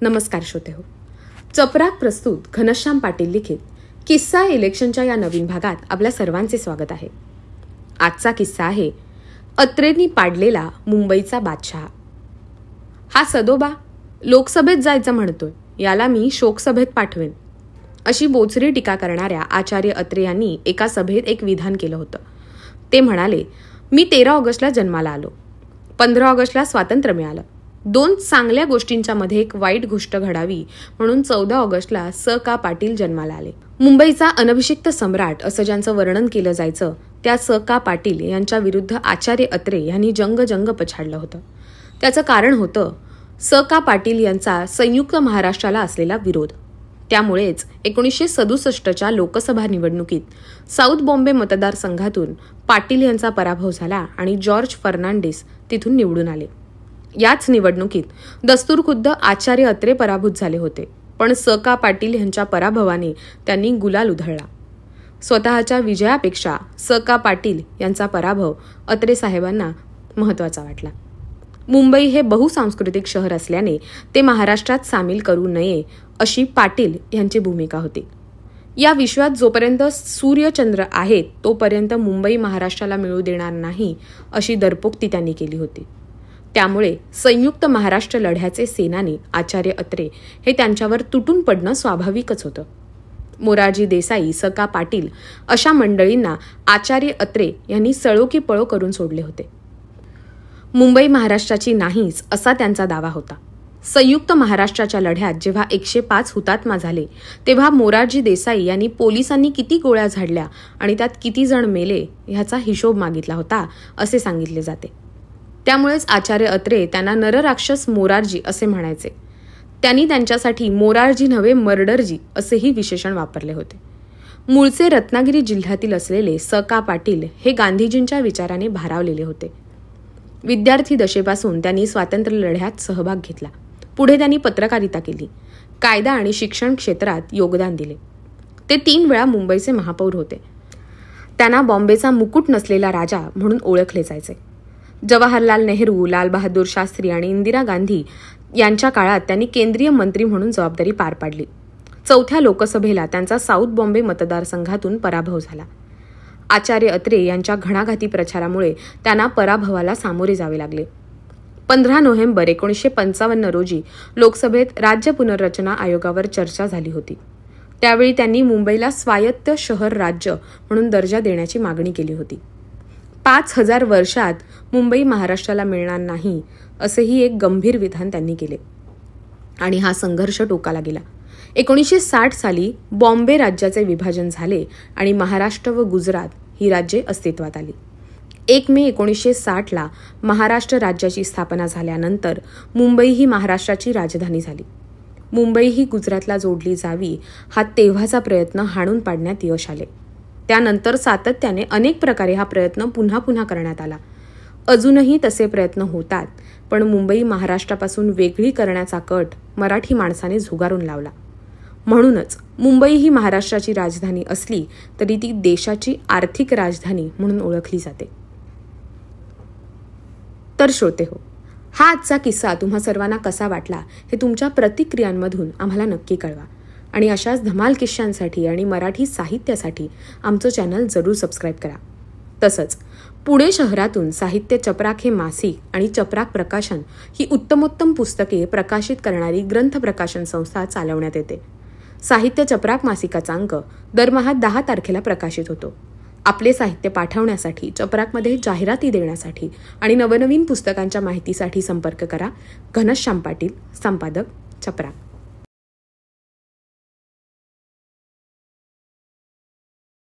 नमस्कार श्रोतेहो. चपराक प्रस्तुत घनश्याम पाटील लिखित किस्सा इलेक्शनच्या या नवीन भागात आपल्या सर्वांचे स्वागत आहे. आजचा किस्सा आहे अत्रेंनी पाडलेला मुंबईचा बादशहा. हा सदोबा लोकसभेत जायचं म्हणतोय, याला मी शोकसभेत पाठवेन, अशी बोचरी टीका करणाऱ्या आचार्य अत्रे यांनी एका सभेत एक विधान केलं होतं. ते म्हणाले, मी 13 ऑगस्टला जन्माला आलो, 15 ऑगस्टला स्वातंत्र्य मिळालं. 2 चांगल्या गोष्टींच्या मध्ये एक वाईट गोष्ट घडावी म्हणून 14 ऑगस्टला स. का. पाटील जन्माला आले. मुंबईचा अनभिषिक्त सम्राट असं ज्यांचं वर्णन केलं जायचं त्या स. का. पाटील यांच्या विरुद्ध आचार्य अत्रे यांनी जंग पछाडलं होतं. त्याचं कारण होतं स. का. पाटील यांचा संयुक्त महाराष्ट्राला असलेला विरोध. त्यामुळेच 1967च्या लोकसभा निवडणुकीत साऊथ बॉम्बे मतदारसंघातून पाटील यांचा पराभव झाला आणि जॉर्ज फर्नांडिस तिथून निवडून आले. याच निवडणुकीत दस्तूरखुद्द आचार्य अत्रे पराभूत झाले होते, पण स. का. पाटील यांच्या पराभवाने त्यांनी गुलाल उधळला. स्वतःच्या विजयापेक्षा स. का. पाटील यांचा पराभव अत्रे साहेबांना महत्त्वाचा वाटला. मुंबई हे बहुसांस्कृतिक शहर असल्याने ते महाराष्ट्रात सामील करू नये अशी पाटील यांची भूमिका होती. या विश्वात जोपर्यंत सूर्यचंद्र आहेत तोपर्यंत मुंबई महाराष्ट्राला मिळू देणार नाही अशी दरपोक्ती त्यांनी केली होती. त्यामुळे संयुक्त महाराष्ट्र लढ्याचे सेनानी आचार्य अत्रे हे त्यांच्यावर तुटून पडणं स्वाभाविकच होतं. मोरारजी देसाई, स. का. पाटील अशा मंडळींना आचार्य अत्रे यांनी सळो की पळो करून सोडले होते. मुंबई महाराष्ट्राची नाहीच असा त्यांचा दावा होता. संयुक्त महाराष्ट्राच्या लढ्यात जेव्हा 105 हुतात्मा झाले तेव्हा मोरारजी देसाई यांनी पोलिसांनी किती गोळ्या झाडल्या आणि त्यात किती जण मेले ह्याचा हिशोब मागितला होता असे सांगितले जाते. त्यामुळेच आचार्य अत्रे त्यांना नरराक्षस मोरारजी असे म्हणायचे. त्यांनी त्यांच्यासाठी मोरारजी नव्हे मर्डरजी असेही विशेषण वापरले होते. मूळचे रत्नागिरी जिल्ह्यातील असलेले स. का. पाटील हे गांधीजींच्या विचाराने भारावलेले होते. विद्यार्थी दशेपासून त्यांनी स्वातंत्र्य लढ्यात सहभाग घेतला. पुढे त्यांनी पत्रकारिता केली, कायदा आणि शिक्षण क्षेत्रात योगदान दिले. ते 3 वेळा मुंबईचे महापौर होते. त्यांना बॉम्बेचा मुकुट नसलेला राजा म्हणून ओळखले जायचे. जवाहरलाल नेहरू, लालबहादूर शास्त्री आणि इंदिरा गांधी यांच्या काळात त्यांनी केंद्रीय मंत्री म्हणून जबाबदारी पार पाडली. 4थ्या लोकसभेला त्यांचा साऊथ बॉम्बे मतदारसंघातून पराभव झाला. आचार्य अत्रे यांच्या घणाघाती प्रचारामुळे त्यांना पराभवाला सामोरे जावे लागले. 15 नोव्हेंबर 1955 रोजी लोकसभेत राज्य पुनर्रचना आयोगावर चर्चा झाली होती. त्यावेळी त्यांनी मुंबईला स्वायत्त शहर राज्य म्हणून दर्जा देण्याची मागणी केली होती. 5000 वर्षात मुंबई महाराष्ट्राला मिळणार नाही असेही एक गंभीर विधान त्यांनी केले आणि हा संघर्ष टोकाला गेला. 1960 साली बॉम्बे राज्याचे विभाजन झाले आणि महाराष्ट्र व गुजरात ही राज्ये अस्तित्वात आली. 1 मे 1960ला महाराष्ट्र राज्याची स्थापना झाल्यानंतर मुंबई ही महाराष्ट्राची राजधानी झाली. मुंबई ही गुजरातला जोडली जावी हा तेव्हाचा प्रयत्न हाणून पाडण्यात यश आले. त्यानंतर सातत्याने अनेक प्रकारे हा प्रयत्न पुन्हा करण्यात आला. अजूनही तसे प्रयत्न होतात, पण मुंबई महाराष्ट्रापासून वेगळी करण्याचा कट मराठी माणसाने झुगारून लावला. म्हणूनच मुंबई ही महाराष्ट्राची राजधानी असली तरी ती देशाची आर्थिक राजधानी म्हणून ओळखली जाते. तर श्रोतेहो, हा आजचा किस्सा तुम्हा सर्वांना कसा वाटला हे तुमच्या प्रतिक्रियांमधून आम्हाला नक्की कळवा आणि अशाच धमाल किस्सांसाठी आणि मराठी साहित्यासाठी आमचं चॅनल जरूर सबस्क्राईब करा. तसंच पुणे शहरातून साहित्य चपराक हे मासिक आणि चपराक प्रकाशन ही उत्तमोत्तम पुस्तके प्रकाशित करणारी ग्रंथ प्रकाशन संस्था चालवण्यात येते. साहित्य चपराक मासिकाचा अंक दरमहा 10 तारखेला प्रकाशित होतो. आपले साहित्य पाठवण्यासाठी, चपराकमध्ये जाहिराती देण्यासाठी आणि नवनवीन पुस्तकांच्या माहितीसाठी संपर्क करा. घनश्याम पाटील, संपादक, चपराक.